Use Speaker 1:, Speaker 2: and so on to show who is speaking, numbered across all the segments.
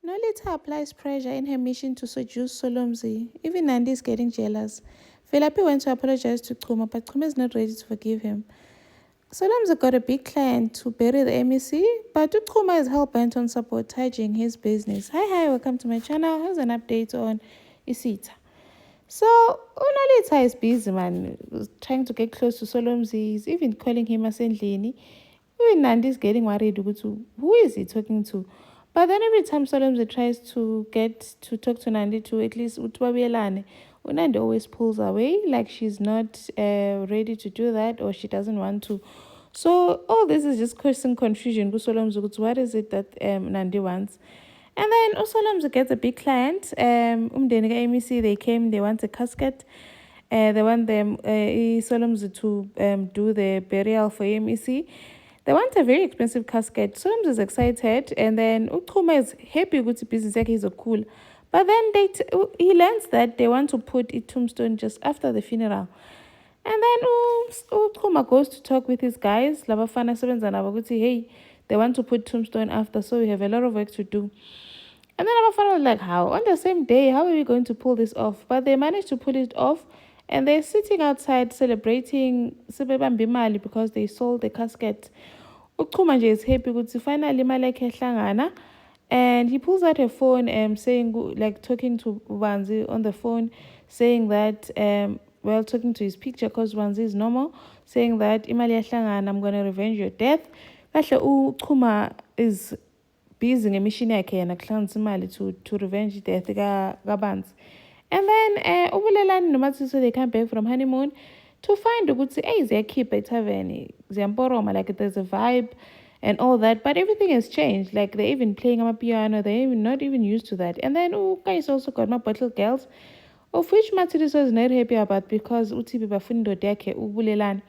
Speaker 1: Nolita applies pressure in her mission to seduce Solomzi. Even Nandi is getting jealous. Philippi went to apologize to Kuma, but Kuma is not ready to forgive him. Solomzi got a big client to bury the MEC, but Kuma is hell-bent on sabotaging his business. Hi, welcome to my channel. Here's an update on Isita. So, Unalita is busy, man, trying to get close to Solomzi. He's even calling him Asendlini. Even Nandi is getting worried. Who is he talking to? But then every time Solomzi tries to get to talk to Nandi to at least Utwabielane, Nandi always pulls away, like she's not ready to do that or she doesn't want to. So all this is just causing confusion. What is it that Nandi wants? And then Solomzi gets a big client. MEC, they came, they want a casket. They want them Solomzi to do the burial for MEC. They want a very expensive casket. Solomzi is excited, and then Ukuma is happy with the business. He's cool. But then he learns that they want to put a tombstone just after the funeral. And then Ukuma goes to talk with his guys. Labafana Sevens and Abaguti, hey, they want to put tombstone after, so we have a lot of work to do. And then Abafana was like, how? On the same day, how are we going to pull this off? But they managed to pull it off. And they're sitting outside celebrating Bimali because they sold the casket. Ukuma is happy because finally Malek and he pulls out a phone and saying, like, talking to Wanzi on the phone, saying that talking to his picture because Wanzi is normal, saying that Imali I'm going to revenge your death. Ukuma is busy ngemission yakhe yena kuhlanganisa imali to revenge death kaBanzi. And then ubulelani noMatsiso, they come back from honeymoon to find ukuthi hey ziyakhipha ethaveni ziyamporoma, like there's a vibe and all that, but everything has changed. Like they're even playing amapiano, they're not even used to that. And then guys also got my bottle girls, of which Matsiso is not happy about because utibi bafuna indoda yakhe ubulelani.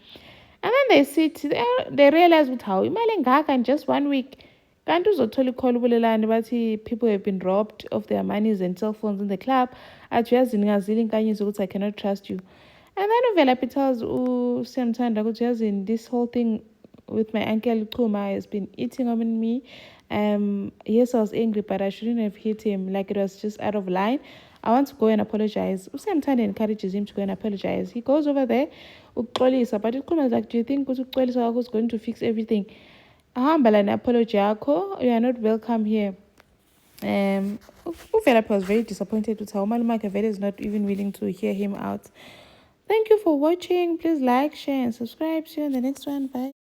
Speaker 1: And then they sit, they realize how imali engaka in just 1 week. Kanti uzothola ikhole ubulelani bathi people have been robbed of their monies and cell phones in the club. Athi uyazi ngazile inkanyiso ukuthi I cannot trust you. And then uVelaphi tells uSiyamthanda ukuthi uyazi this whole thing with my uncle Chuma has been eating on me. Yes, I was angry, but I shouldn't have hit him. Like it was just out of line. I want to go and apologize. uSiyamthanda encourages him to go and apologize. He goes over there, ukuxolisa, but Chuma is like, do you think ukuxolisa wakho is going to fix everything? Ahambala ne-apology yakho, you are not welcome here. uVelaphi was very disappointed with how Malumaka Vele is not even willing to hear him out. Thank you for watching. Please like, share, and subscribe. See you in the next one. Bye.